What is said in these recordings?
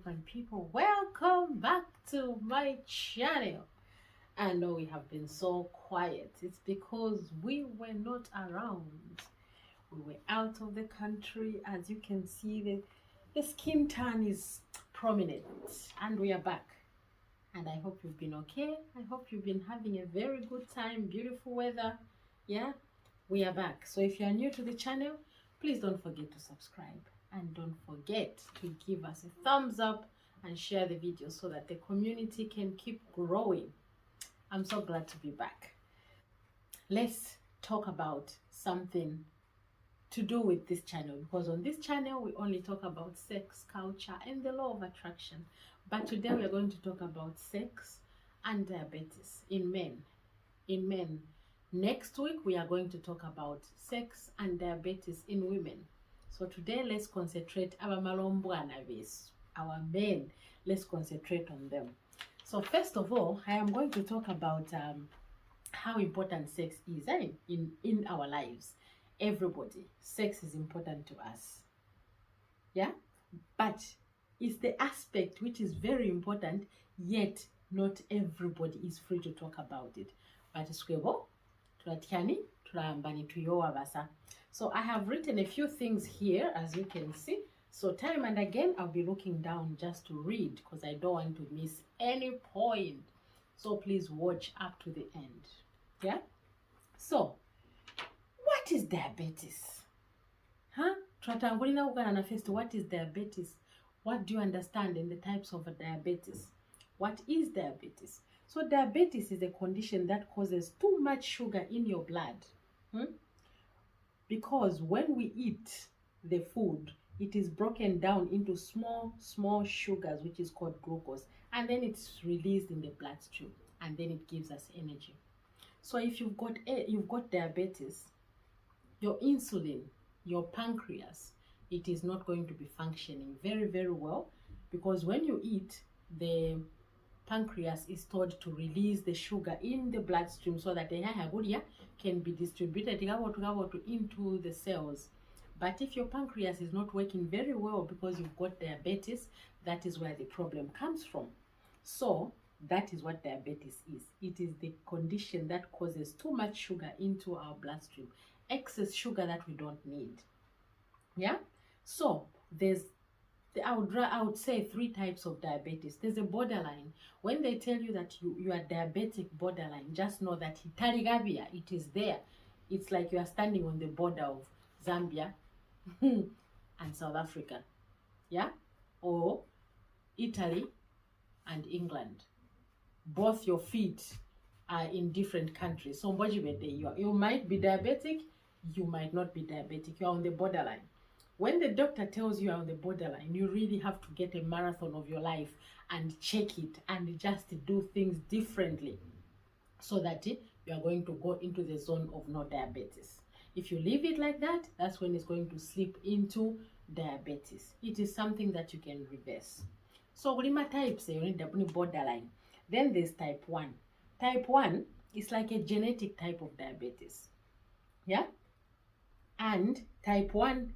and people, welcome back to my channel. I know we have been so quiet. It's because we were not around. We were out of the country. As you can see, the skin tan is prominent, and we are back. And I hope you've been okay. I hope you've been having a very good time, beautiful weather. Yeah, we are back. So if you are new to the channel, please don't forget to subscribe. And don't forget to give us a thumbs up and share the video so that the community can keep growing. I'm so glad to be back. Let's talk about something to do with this channel, because on this channel we only talk about sex, culture, and the law of attraction. But today we are going to talk about sex and diabetes in men. Next week we are going to talk about sex and diabetes in women. So today let's concentrate our men. Let's concentrate on them. So first of all, I am going to talk about how important sex is in our lives. Everybody, sex is important to us. Yeah, but it's the aspect which is very important, yet not everybody is free to talk about it. But so I have written a few things here, as you can see. So time and again, I'll be looking down just to read, because I don't want to miss any point. So please watch up to the end. Yeah? So, what is diabetes? What is diabetes? What do you understand in the types of diabetes? What is diabetes? So diabetes is a condition that causes too much sugar in your blood. Because when we eat the food, it is broken down into small sugars, which is called glucose, and then it's released in the bloodstream, and then it gives us energy. So if you've got diabetes, your insulin, your pancreas, it is not going to be functioning very well, because when you eat, the pancreas is told to release the sugar in the bloodstream so that the can be distributed into the cells. But if your pancreas is not working very well because you've got diabetes, that is where the problem comes from. So that is what diabetes is. It is the condition that causes too much sugar into our bloodstream, excess sugar that we don't need. Yeah, so I would say 3 types of diabetes. There's a borderline. When they tell you that you are diabetic borderline, just know that it is there. It's like you are standing on the border of Zambia and South Africa, yeah, or Italy and England. Both your feet are in different countries. So you might be diabetic, you might not be diabetic. You are on the borderline. When the doctor tells you are on the borderline, you really have to get a marathon of your life and check it and just do things differently so that you are going to go into the zone of no diabetes. If you leave it like that, that's when it's going to slip into diabetes. It is something that you can reverse. So types, you need borderline. Then there's type 1. Type 1 is like a genetic type of diabetes. Yeah? And type 1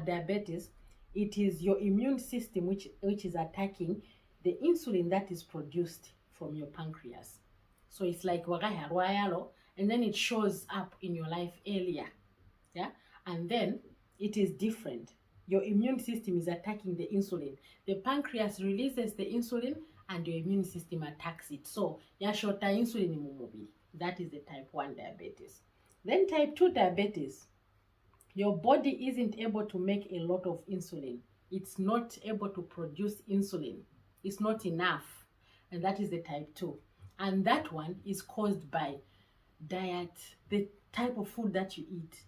diabetes, it is your immune system which is attacking the insulin that is produced from your pancreas. So it's like and then it shows up in your life earlier. Yeah, and then it is different. Your immune system is attacking the insulin. The pancreas releases the insulin and your immune system attacks it. So shorter insulin in mobile. That is the type 1 diabetes. Then type 2 diabetes. Your body isn't able to make a lot of insulin. It's not able to produce insulin. It's not enough. And that is the type 2. And that one is caused by diet, the type of food that you eat.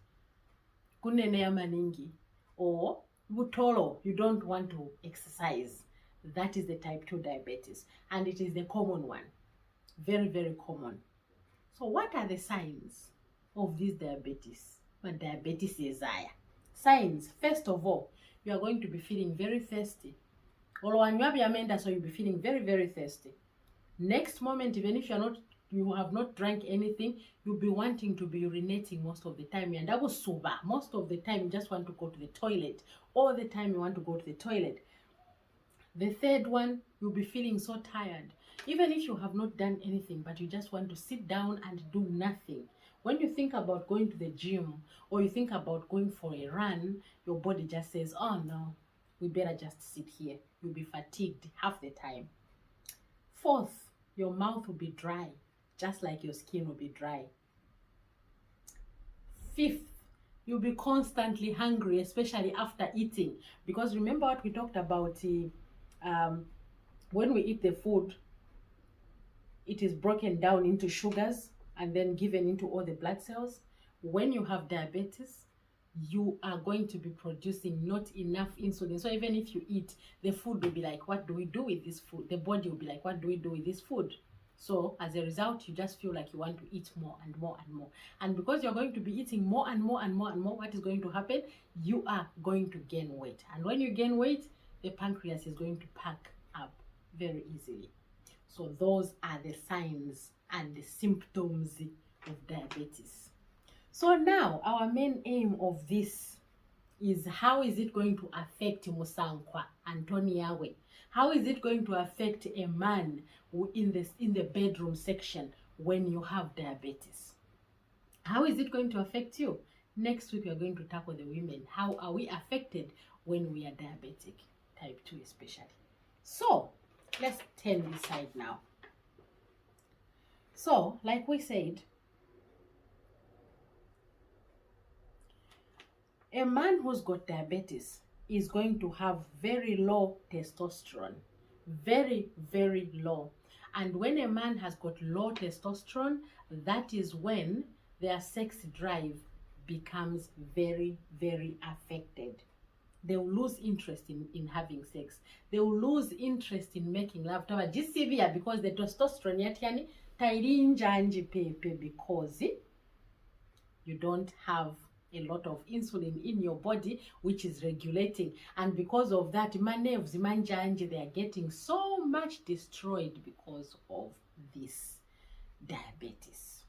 Or butolo, you don't want to exercise. That is the type 2 diabetes. And it is the common one. Very common. So what are the signs of this diabetes? But diabetes is signs. First of all, you are going to be feeling very thirsty. So you'll be feeling very thirsty. Next moment, even if you have not drank anything, you'll be wanting to be urinating most of the time. And that was sober. Most of the time, you just want to go to the toilet. All the time, you want to go to the toilet. The third one, you'll be feeling so tired. Even if you have not done anything, but you just want to sit down and do nothing. When you think about going to the gym or you think about going for a run, your body just says, oh no, we better just sit here. You'll be fatigued half the time. Fourth, your mouth will be dry, just like your skin will be dry. Fifth, you'll be constantly hungry, especially after eating. Because remember what we talked about, when we eat the food, it is broken down into sugars and then given into all the blood cells. When you have diabetes, you are going to be producing not enough insulin. So even if you eat, the food will be like, what do we do with this food? The body will be like, what do we do with this food? So as a result, you just feel like you want to eat more and more and more. And because you're going to be eating more and more and more and more, what is going to happen? You are going to gain weight. And when you gain weight, the pancreas is going to pack up very easily. So those are the signs and the symptoms of diabetes. So now our main aim of this is, how is it going to affect Musankwa Antoniawe? How is it going to affect a man in the bedroom section when you have diabetes? How is it going to affect you? Next week we are going to tackle the women. How are we affected when we are diabetic, type 2 especially? So let's turn this side now. So like we said, a man who's got diabetes is going to have very low testosterone. Very, very low. And when a man has got low testosterone, that is when their sex drive becomes very, very affected. They will lose interest in having sex. They will lose interest in making love. Just severe because the testosterone yatiani tairinjanji pepe, because you don't have a lot of insulin in your body, which is regulating, and because of that, nerves manjanje, they are getting so much destroyed because of this diabetes.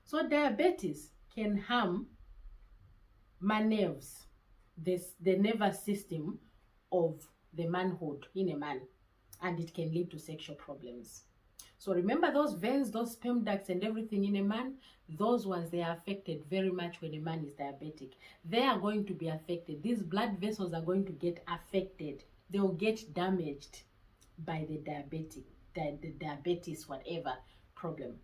So diabetes can harm nerves, the nervous system of the manhood in a man, and it can lead to sexual problems. So remember those veins, those sperm ducts and everything in a man, those ones, they are affected very much when a man is diabetic. They are going to be affected. These blood vessels are going to get affected. They will get damaged by the diabetes, whatever problem.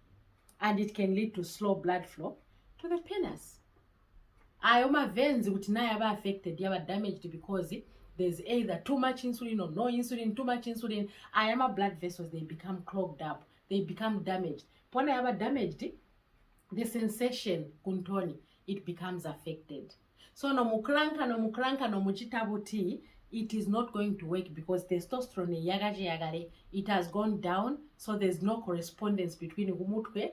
And it can lead to slow blood flow to the penis. Ayoma veins would never affected, they are damaged because there's either too much insulin or no insulin, too much insulin. Ayama blood vessels, they become clogged up, they become damaged. When they are damaged, the sensation kuntoni, it becomes affected. So no mukranka no muchitabuti, it is not going to work because testosterone yagare, it has gone down. So there's no correspondence between umutwe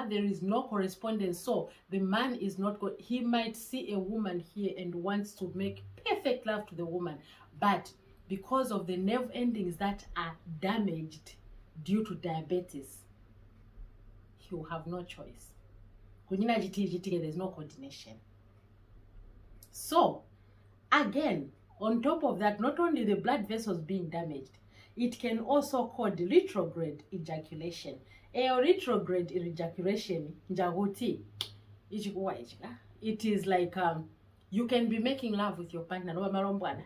there is no correspondence. So the man is not going, he might see a woman here and wants to make perfect love to the woman, but because of the nerve endings that are damaged due to diabetes, he will have no choice. There's no coordination. So again, on top of that, not only the blood vessels being damaged, it can also cause retrograde ejaculation. Retrograde ejaculation, it is like you can be making love with your partner,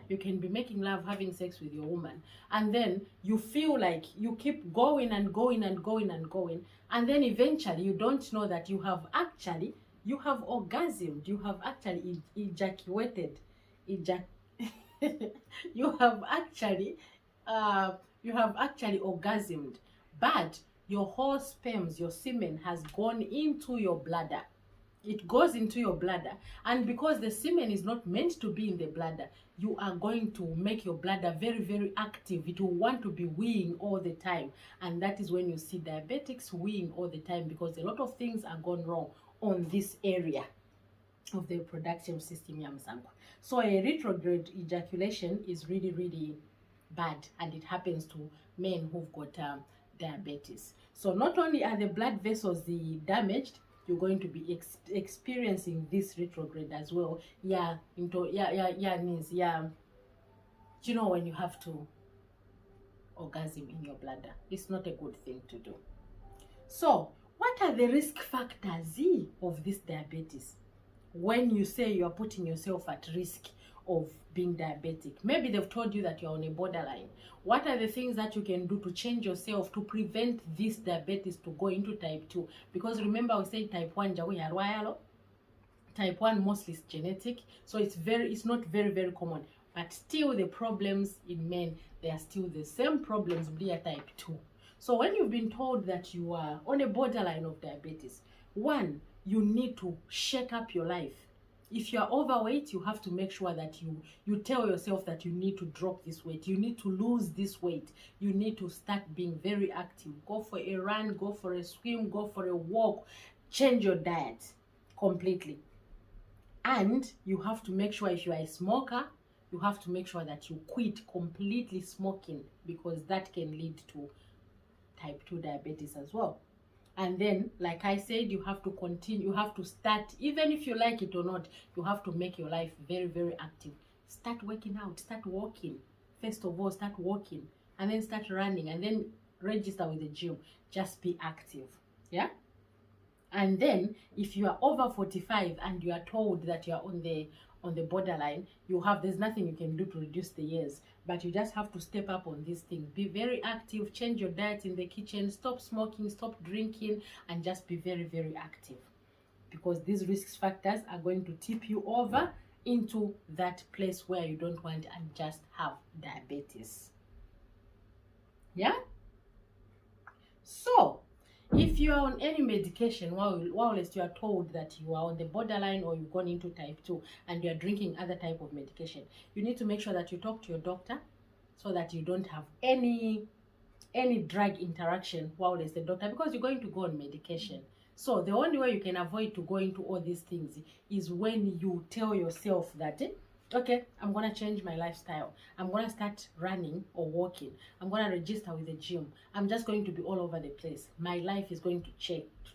you can be making love, having sex with your woman, and then you feel like you keep going and going and going and going, and then eventually you don't know that you have orgasmed, you have actually ejaculated, you have actually orgasmed, but your whole sperms, your semen has gone into your bladder. It goes into your bladder, and because the semen is not meant to be in the bladder, you are going to make your bladder very, very active. It will want to be weeing all the time, and that is when you see diabetics weeing all the time, because a lot of things are gone wrong on this area of the reproductive system. So a retrograde ejaculation is really, really bad, and it happens to men who've got diabetes. So not only are the blood vessels damaged, you're going to be experiencing this retrograde as well. Do you know when you have to orgasm in your bladder? It's not a good thing to do. So what are the risk factors of this diabetes? When you say you are putting yourself at risk of being diabetic, maybe they've told you that you're on a borderline. What are the things that you can do to change yourself to prevent this diabetes to go into type 2? Because remember, we say type 1 type 1 mostly is genetic, so it's not very common, but still the problems in men, they are still the same problems via type 2. So when you've been told that you are on a borderline of diabetes, one, you need to shake up your life. If you are overweight, you have to make sure that you tell yourself that you need to drop this weight, you need to lose this weight, you need to start being very active. Go for a run, go for a swim, go for a walk, change your diet completely. And you have to make sure, if you are a smoker, you have to make sure that you quit completely smoking, because that can lead to type 2 diabetes as well. And then, like I said, you have to continue, you have to start, even if you like it or not, you have to make your life very active. Start working out, start walking. First of all, start walking, and then start running, and then register with the gym. Just be active, yeah? And then if you are over 45 and you are told that you are on the borderline, there's nothing you can do to reduce the years, but you just have to step up on these things. Be very active, change your diet in the kitchen, stop smoking, stop drinking, and just be very active, because these risk factors are going to tip you over into that place where you don't want and just have diabetes. Yeah? So if you are on any medication while you are told that you are on the borderline or you've gone into type 2 and you are drinking other type of medication, you need to make sure that you talk to your doctor so that you don't have any drug interaction while there's the doctor, because you're going to go on medication. So the only way you can avoid to go into all these things is when you tell yourself that okay, I'm going to change my lifestyle. I'm going to start running or walking. I'm going to register with the gym. I'm just going to be all over the place. My life is going to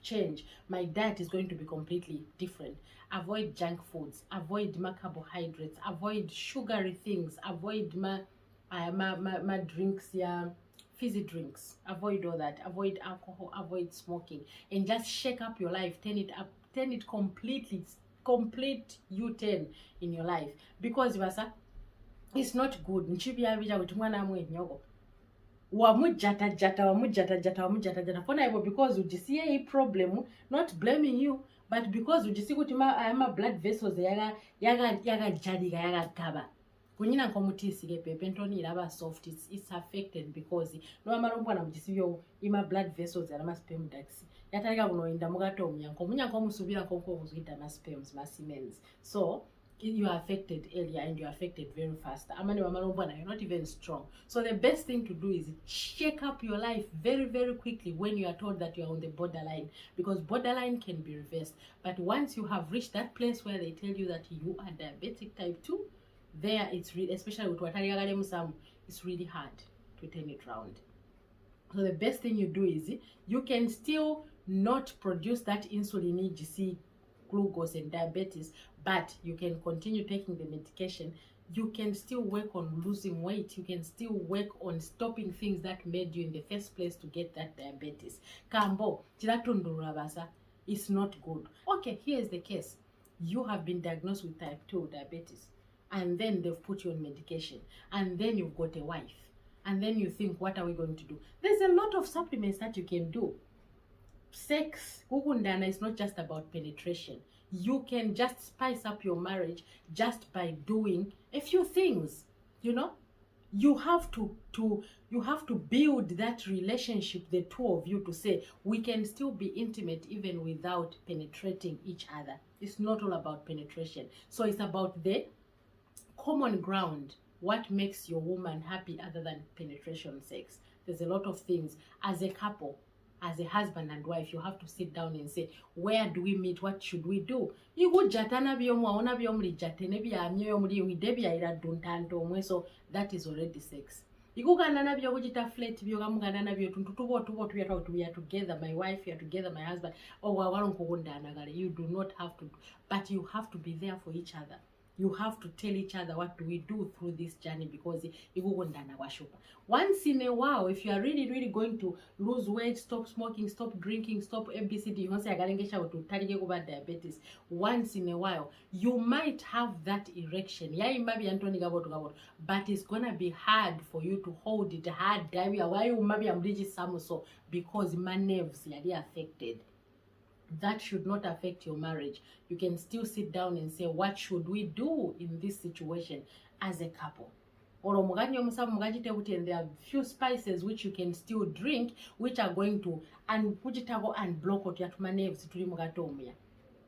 change. My diet is going to be completely different. Avoid junk foods. Avoid carbohydrates. Avoid sugary things. Avoid my drinks, fizzy drinks. Avoid all that. Avoid alcohol. Avoid smoking. And just shake up your life. Turn it up. Turn it completely. Complete U-turn in your life, because it's not good. Nchibiyabija kuti mwana amwe nyogo wamujata fona ibo, because ujisiye hii problem, not blaming you, but because ujisi kuti ama blood vessels yaga gaba kunyina nkomutisike pepe ntoni iraba soft, it's affected, because no amarombwana mujisiyo ima blood vessels yarama sperm ducts yatalika kunoinda mugato omunyanko musubira nkonko kuzuita ma sperms ma semens. So you are affected earlier and you are affected very fast. Amani wamarombwana, you're not even strong. So the best thing to do is shake up your life very quickly when you are told that you are on the borderline, because borderline can be reversed. But once you have reached that place where they tell you that you are diabetic type 2, there it's really, especially with watarigagale musamu, it's really hard to turn it around. So the best thing you do is you can still not produce that insulin, GC, glucose and diabetes, but you can continue taking the medication. You can still work on losing weight. You can still work on stopping things that made you in the first place to get that diabetes. Kambo, it's not good. Okay, here's the case. You have been diagnosed with type 2 diabetes, and then they've put you on medication, and then you've got a wife, and then you think, what are we going to do? There's a lot of supplements that you can do. Sex, kukundana, is not just about penetration. You can just spice up your marriage just by doing a few things. You know, you have to build that relationship, the two of you, to say we can still be intimate even without penetrating each other. It's not all about penetration. So it's about the common ground. What makes your woman happy other than penetration sex? There's a lot of things. As a couple, as a husband and wife, you have to sit down and say, where do we meet? What should we do? So that is already sex. We are together, my wife, we are together, my husband. You do not have to, but you have to be there for each other. you have to tell each other what do we do through this journey, because once in a while, if you are really going to lose weight, stop smoking, stop drinking, stop ABCD, you want to say to over diabetes, once in a while you might have that erection, but it's gonna be hard for you to hold it, hard why you maybe so because my nerves are affected. That should not affect your marriage. You can still sit down and say, what should we do in this situation as a couple? And there are few spices which you can still drink, which are going to and block out your nerves.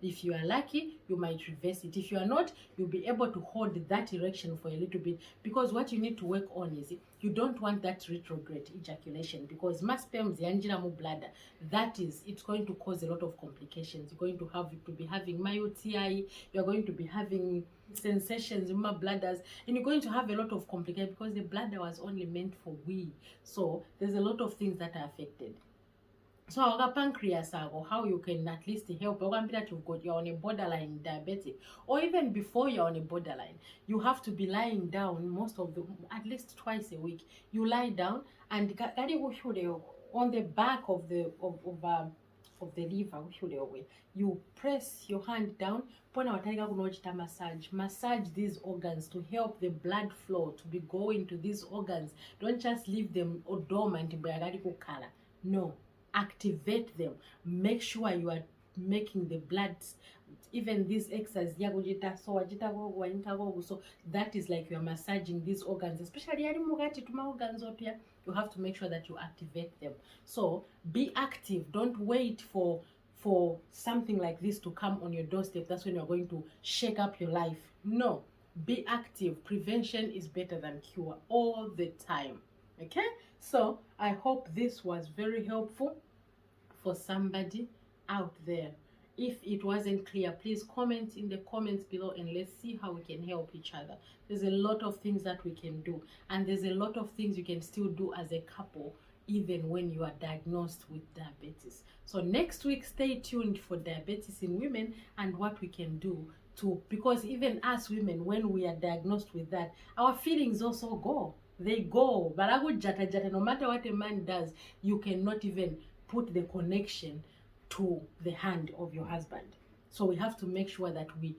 If you are lucky, you might reverse it. If you are not, you'll be able to hold that erection for a little bit, because what you need to work on is you don't want that retrograde ejaculation, because mass sperms yanjira bladder. That is, it's going to cause a lot of complications. You're going to be having myoti, you're going to be having sensations in my bladders, and you're going to have a lot of complications, because the bladder was only meant for we. So there's a lot of things that are affected. So our pancreas, or how you can at least help, you're on a borderline diabetic, or even before you're on a borderline, you have to be lying down at least twice a week. You lie down and on the back of the liver, you press your hand down, massage these organs to help the blood flow to be going to these organs. Don't just leave them dormant. No, activate them. Make sure you are making the blood, even this exercise, so that is like you are massaging these organs, especially organs up here. You have to make sure that you activate them. So be active. Don't wait for something like this to come on your doorstep. That's when you're going to shake up your life. No, be active. Prevention is better than cure all the time. Okay, so I hope this was very helpful for somebody out there. If it wasn't clear, please comment in the comments below, and let's see how we can help each other. There's a lot of things that we can do, and there's a lot of things you can still do as a couple, even when you are diagnosed with diabetes. So next week, stay tuned for diabetes in women and what we can do to, because even us women, when we are diagnosed with that, our feelings also go. They go. But no matter what a man does, you cannot even put the connection to the hand of your husband. So we have to make sure that we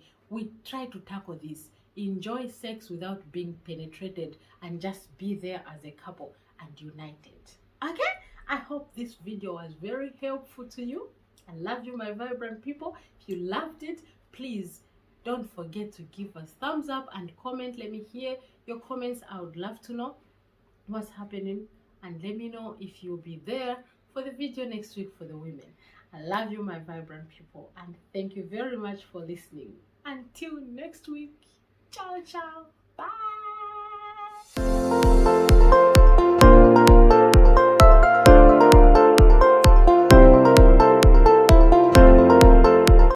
try to tackle this. Enjoy sex without being penetrated, and just be there as a couple and united. Okay? I hope this video was very helpful to you. I love you, my vibrant people. If you loved it, please don't forget to give us thumbs up and comment. Let me hear your comments. I would love to know what's happening, and let me know if you'll be there for the video next week for the women. I love you, my vibrant people, and thank you very much for listening. Until next week, ciao ciao, bye.